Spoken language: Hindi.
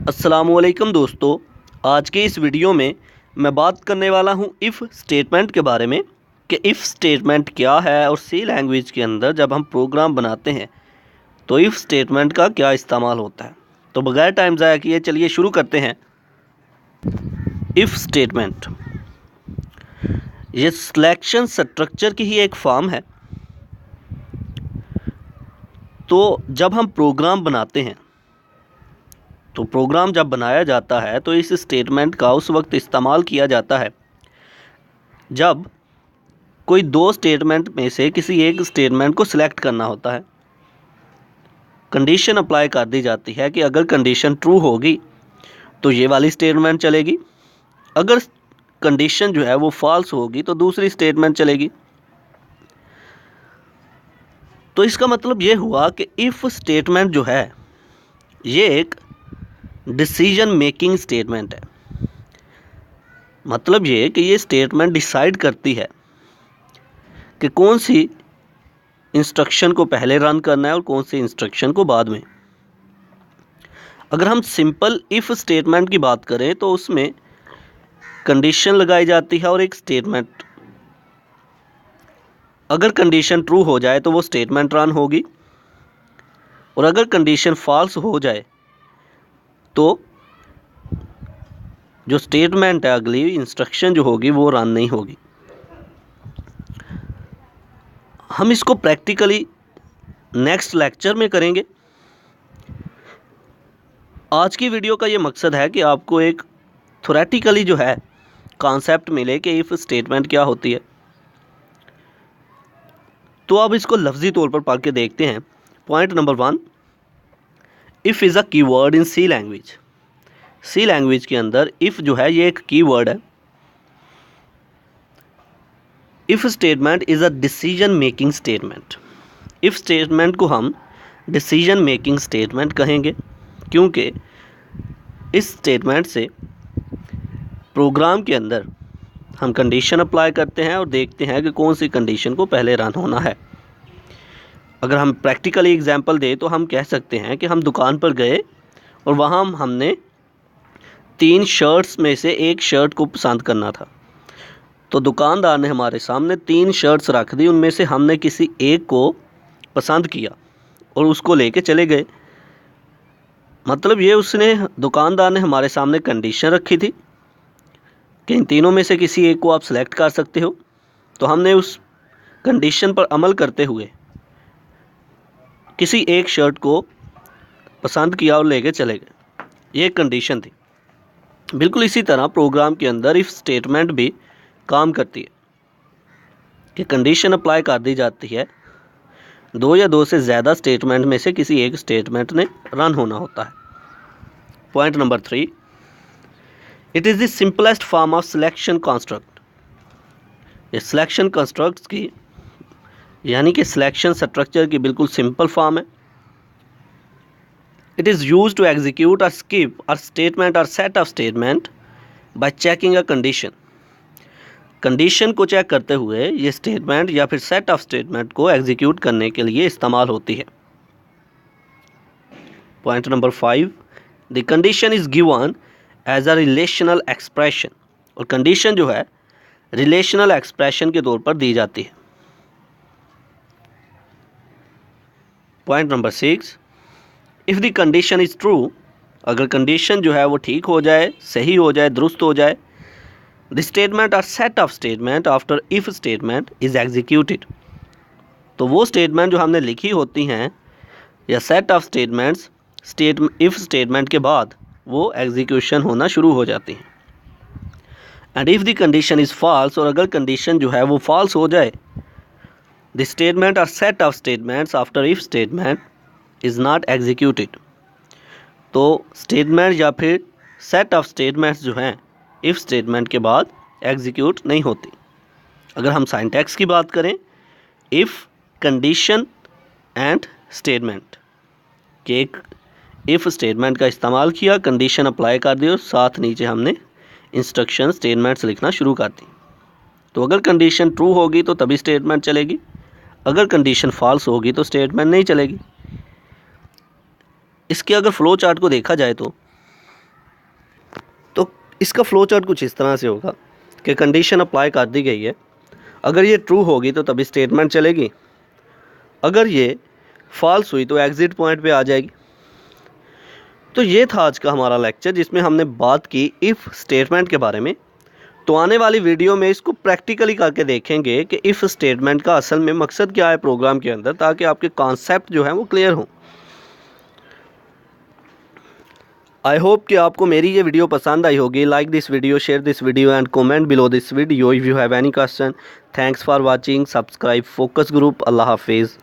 अस्सलामुअलैकुम दोस्तों, आज के इस वीडियो में मैं बात करने वाला हूं इफ़ स्टेटमेंट के बारे में कि इफ़ स्टेटमेंट क्या है और सी लैंग्वेज के अंदर जब हम प्रोग्राम बनाते हैं तो इफ़ स्टेटमेंट का क्या इस्तेमाल होता है। तो बगैर टाइम ज़ाया किए चलिए शुरू करते हैं। इफ़ स्टेटमेंट ये सिलेक्शन स्ट्रक्चर की ही एक फॉर्म है। तो जब हम प्रोग्राम बनाते हैं तो प्रोग्राम जब बनाया जाता है तो इस स्टेटमेंट का उस वक्त इस्तेमाल किया जाता है जब कोई दो स्टेटमेंट में से किसी एक स्टेटमेंट को सिलेक्ट करना होता है। कंडीशन अप्लाई कर दी जाती है कि अगर कंडीशन ट्रू होगी तो ये वाली स्टेटमेंट चलेगी, अगर कंडीशन जो है वो फॉल्स होगी तो दूसरी स्टेटमेंट चलेगी। तो इसका मतलब ये हुआ कि इफ़ स्टेटमेंट जो है ये एक डिसीजन मेकिंग स्टेटमेंट है। मतलब ये कि ये स्टेटमेंट डिसाइड करती है कि कौन सी इंस्ट्रक्शन को पहले रन करना है और कौन सी इंस्ट्रक्शन को बाद में। अगर हम सिंपल इफ़ स्टेटमेंट की बात करें तो उसमें कंडीशन लगाई जाती है और एक स्टेटमेंट, अगर कंडीशन ट्रू हो जाए तो वो स्टेटमेंट रन होगी और अगर कंडीशन फॉल्स हो जाए तो जो स्टेटमेंट है अगली इंस्ट्रक्शन जो होगी वो रन नहीं होगी। हम इसको प्रैक्टिकली नेक्स्ट लेक्चर में करेंगे। आज की वीडियो का ये मकसद है कि आपको एक थ्योरेटिकली जो है कॉन्सेप्ट मिले कि इफ़ स्टेटमेंट क्या होती है। तो अब इसको लफ्ज़ी तौर पर पढ़ के देखते हैं। Point number 1, if is a keyword in C language. C language के अंदर इफ़ जो है ये एक कीवर्ड है। If statement is a decision making statement. If statement को हम डिसीजन मेकिंग स्टेटमेंट कहेंगे क्योंकि इस स्टेटमेंट से प्रोग्राम के अंदर हम कंडीशन अप्लाई करते हैं और देखते हैं कि कौन सी कंडीशन को पहले रन होना है। अगर हम प्रैक्टिकली एग्जांपल दें तो हम कह सकते हैं कि हम दुकान पर गए और वहाँ हमने 3 शर्ट्स में से एक शर्ट को पसंद करना था। तो दुकानदार ने हमारे सामने 3 शर्ट्स रख दी, उनमें से हमने किसी एक को पसंद किया और उसको लेके चले गए। मतलब ये दुकानदार ने हमारे सामने कंडीशन रखी थी कि इन तीनों में से किसी एक को आप सेलेक्ट कर सकते हो। तो हमने उस कंडीशन पर अमल करते हुए किसी एक शर्ट को पसंद किया और लेके चले गए। ये कंडीशन थी। बिल्कुल इसी तरह प्रोग्राम के अंदर इफ़ स्टेटमेंट भी काम करती है कि कंडीशन अप्लाई कर दी जाती है, 2 या 2 से ज़्यादा स्टेटमेंट में से किसी एक स्टेटमेंट ने रन होना होता है। Point number 3, it is the simplest form of selection construct. ये सिलेक्शन कंस्ट्रक्ट्स की यानी कि सिलेक्शन स्ट्रक्चर की बिल्कुल सिंपल फॉर्म है। It is use to execute or skip or statement or set of statement by checking a condition. Condition को चेक करते हुए ये स्टेटमेंट या फिर सेट ऑफ स्टेटमेंट को एग्जीक्यूट करने के लिए इस्तेमाल होती है। Point number 5, the condition is given as a relational expression. और कंडीशन जो है रिलेशनल एक्सप्रेशन के तौर पर दी जाती है। Point number 6, if the condition is true. अगर कंडीशन जो है वो ठीक हो जाए, सही हो जाए, दुरुस्त हो जाए, the statement or set of statement after if statement is executed. तो वो स्टेटमेंट जो हमने लिखी होती हैं या set of statements if statement के बाद वो एग्जीक्यूशन होना शुरू हो जाती हैं। And if the condition is false. और अगर कंडीशन जो है वो फॉल्स हो जाए, the statement or set of statements after if statement is not executed. तो स्टेटमेंट या फिर सेट ऑफ स्टेटमेंट्स जो हैं इफ़ स्टेटमेंट के बाद एग्जीक्यूट नहीं होती। अगर हम सिंटैक्स की बात करें, इफ़ कंडीशन एंड स्टेटमेंट के एक इफ़ स्टेटमेंट का इस्तेमाल किया, कंडीशन अप्लाई कर दी और साथ नीचे हमने इंस्ट्रक्शन स्टेटमेंट्स लिखना शुरू कर दी। तो अगर कंडीशन ट्रू होगी तो तभी स्टेटमेंट चलेगी, अगर कंडीशन फॉल्स होगी तो स्टेटमेंट नहीं चलेगी। इसके अगर फ़्लो चार्ट को देखा जाए तो इसका फ्लो चार्ट कुछ इस तरह से होगा कि कंडीशन अप्लाई कर दी गई है, अगर ये ट्रू होगी तो तभी स्टेटमेंट चलेगी, अगर ये फॉल्स हुई तो एग्ज़िट पॉइंट पे आ जाएगी। तो ये था आज का हमारा लेक्चर जिसमें हमने बात की इफ़ स्टेटमेंट के बारे में। तो आने वाली वीडियो में इसको प्रैक्टिकली करके देखेंगे कि इफ़ स्टेटमेंट का असल में मकसद क्या है प्रोग्राम के अंदर, ताकि आपके कॉन्सेप्ट जो है वो क्लियर हों। आई होप कि आपको मेरी ये वीडियो पसंद आई होगी। Like this video, share this video and comment below this video if you have any question. Thanks for watching. Subscribe focus group. अल्लाह हाफिज़।